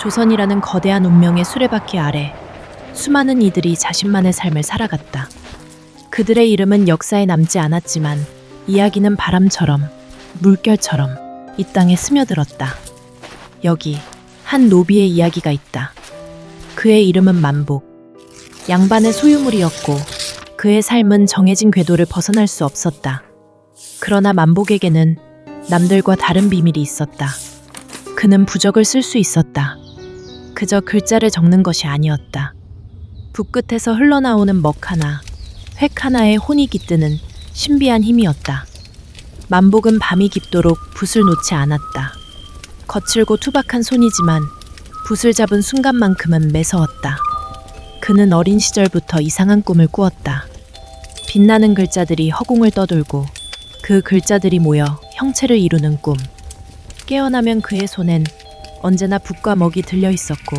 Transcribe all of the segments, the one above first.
조선이라는 거대한 운명의 수레바퀴 아래 수많은 이들이 자신만의 삶을 살아갔다. 그들의 이름은 역사에 남지 않았지만 이야기는 바람처럼 물결처럼 이 땅에 스며들었다. 여기 한 노비의 이야기가 있다. 그의 이름은 만복. 양반의 소유물이었고 그의 삶은 정해진 궤도를 벗어날 수 없었다. 그러나 만복에게는 남들과 다른 비밀이 있었다. 그는 부적을 쓸 수 있었다. 그저 글자를 적는 것이 아니었다. 붓끝에서 흘러나오는 먹 하나, 획 하나에 혼이 깃드는 신비한 힘이었다. 만복은 밤이 깊도록 붓을 놓지 않았다. 거칠고 투박한 손이지만 붓을 잡은 순간만큼은 매서웠다. 그는 어린 시절부터 이상한 꿈을 꾸었다. 빛나는 글자들이 허공을 떠돌고 그 글자들이 모여 형체를 이루는 꿈. 깨어나면 그의 손엔 언제나 붓과 먹이 들려 있었고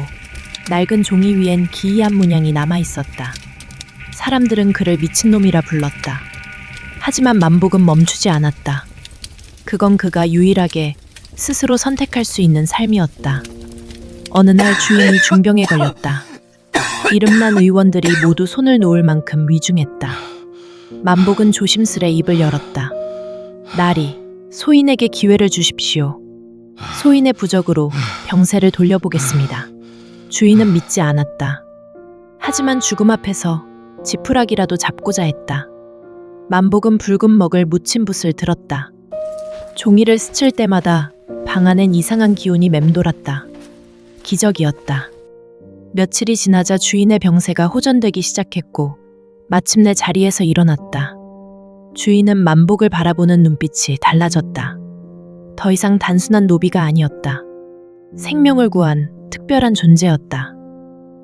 낡은 종이 위엔 기이한 문양이 남아 있었다. 사람들은 그를 미친놈이라 불렀다. 하지만 만복은 멈추지 않았다. 그건 그가 유일하게 스스로 선택할 수 있는 삶이었다. 어느 날 주인이 중병에 걸렸다. 이름난 의원들이 모두 손을 놓을 만큼 위중했다. 만복은 조심스레 입을 열었다. 나리, 소인에게 기회를 주십시오. 소인의 부적으로 병세를 돌려보겠습니다. 주인은 믿지 않았다. 하지만 죽음 앞에서 지푸라기라도 잡고자 했다. 만복은 붉은 먹을 묻힌 붓을 들었다. 종이를 스칠 때마다 방 안엔 이상한 기운이 맴돌았다. 기적이었다. 며칠이 지나자 주인의 병세가 호전되기 시작했고 마침내 자리에서 일어났다. 주인은 만복을 바라보는 눈빛이 달라졌다. 더 이상 단순한 노비가 아니었다. 생명을 구한 특별한 존재였다.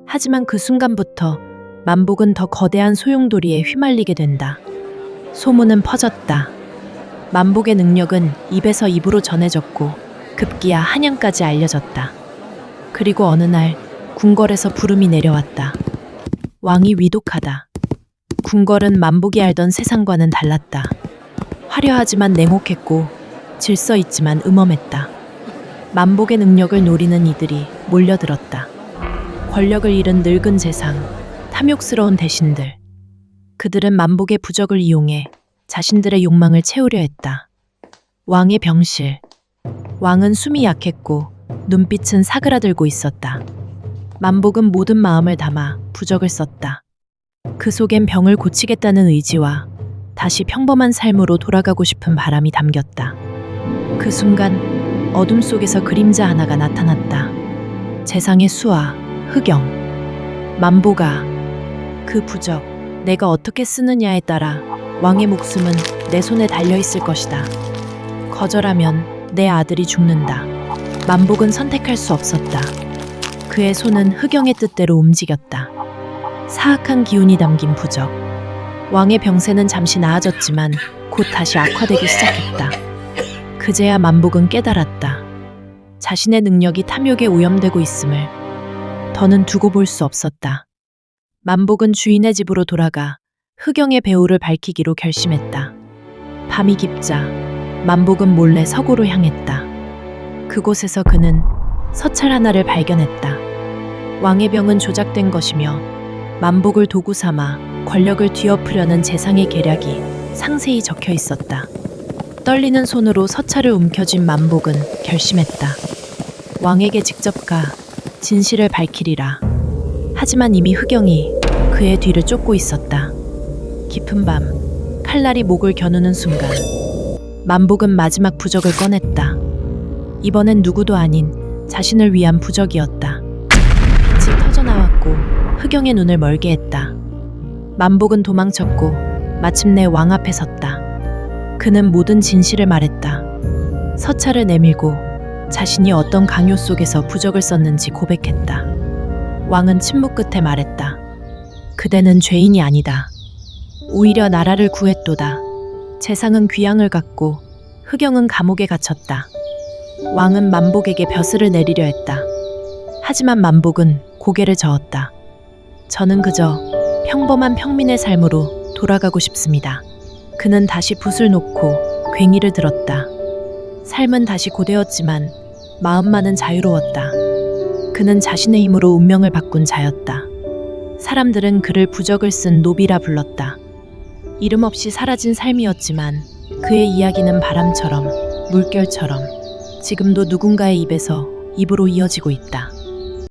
하지만 그 순간부터 만복은 더 거대한 소용돌이에 휘말리게 된다. 소문은 퍼졌다. 만복의 능력은 입에서 입으로 전해졌고 급기야 한양까지 알려졌다. 그리고 어느 날 궁궐에서 부름이 내려왔다. 왕이 위독하다. 궁궐은 만복이 알던 세상과는 달랐다. 화려하지만 냉혹했고 질서 있지만 음험했다. 만복의 능력을 노리는 이들이 몰려들었다. 권력을 잃은 늙은 재상, 탐욕스러운 대신들. 그들은 만복의 부적을 이용해 자신들의 욕망을 채우려 했다. 왕의 병실. 왕은 숨이 약했고 눈빛은 사그라들고 있었다. 만복은 모든 마음을 담아 부적을 썼다. 그 속엔 병을 고치겠다는 의지와 다시 평범한 삶으로 돌아가고 싶은 바람이 담겼다. 그 순간 어둠 속에서 그림자 하나가 나타났다. 재상의 수하, 흑영. 만복아, 그 부적 내가 어떻게 쓰느냐에 따라 왕의 목숨은 내 손에 달려있을 것이다. 거절하면 내 아들이 죽는다. 만복은 선택할 수 없었다. 그의 손은 흑영의 뜻대로 움직였다. 사악한 기운이 담긴 부적. 왕의 병세는 잠시 나아졌지만 곧 다시 악화되기 시작했다. 그제야 만복은 깨달았다. 자신의 능력이 탐욕에 오염되고 있음을 더는 두고 볼 수 없었다. 만복은 주인의 집으로 돌아가 흑영의 배후를 밝히기로 결심했다. 밤이 깊자 만복은 몰래 서구로 향했다. 그곳에서 그는 서찰 하나를 발견했다. 왕의 병은 조작된 것이며 만복을 도구 삼아 권력을 뒤엎으려는 재상의 계략이 상세히 적혀 있었다. 떨리는 손으로 서찰을 움켜쥔 만복은 결심했다. 왕에게 직접 가 진실을 밝히리라. 하지만 이미 흑영이 그의 뒤를 쫓고 있었다. 깊은 밤, 칼날이 목을 겨누는 순간 만복은 마지막 부적을 꺼냈다. 이번엔 누구도 아닌 자신을 위한 부적이었다. 빛이 터져나왔고 흑영의 눈을 멀게 했다. 만복은 도망쳤고 마침내 왕 앞에 섰다. 그는 모든 진실을 말했다. 서찰을 내밀고 자신이 어떤 강요 속에서 부적을 썼는지 고백했다. 왕은 침묵 끝에 말했다. 그대는 죄인이 아니다. 오히려 나라를 구했도다. 재상은 귀양을 갖고 흑영은 감옥에 갇혔다. 왕은 만복에게 벼슬을 내리려 했다. 하지만 만복은 고개를 저었다. 저는 그저 평범한 평민의 삶으로 돌아가고 싶습니다. 그는 다시 붓을 놓고 괭이를 들었다. 삶은 다시 고되었지만 마음만은 자유로웠다. 그는 자신의 힘으로 운명을 바꾼 자였다. 사람들은 그를 부적을 쓴 노비라 불렀다. 이름 없이 사라진 삶이었지만 그의 이야기는 바람처럼, 물결처럼 지금도 누군가의 입에서 입으로 이어지고 있다.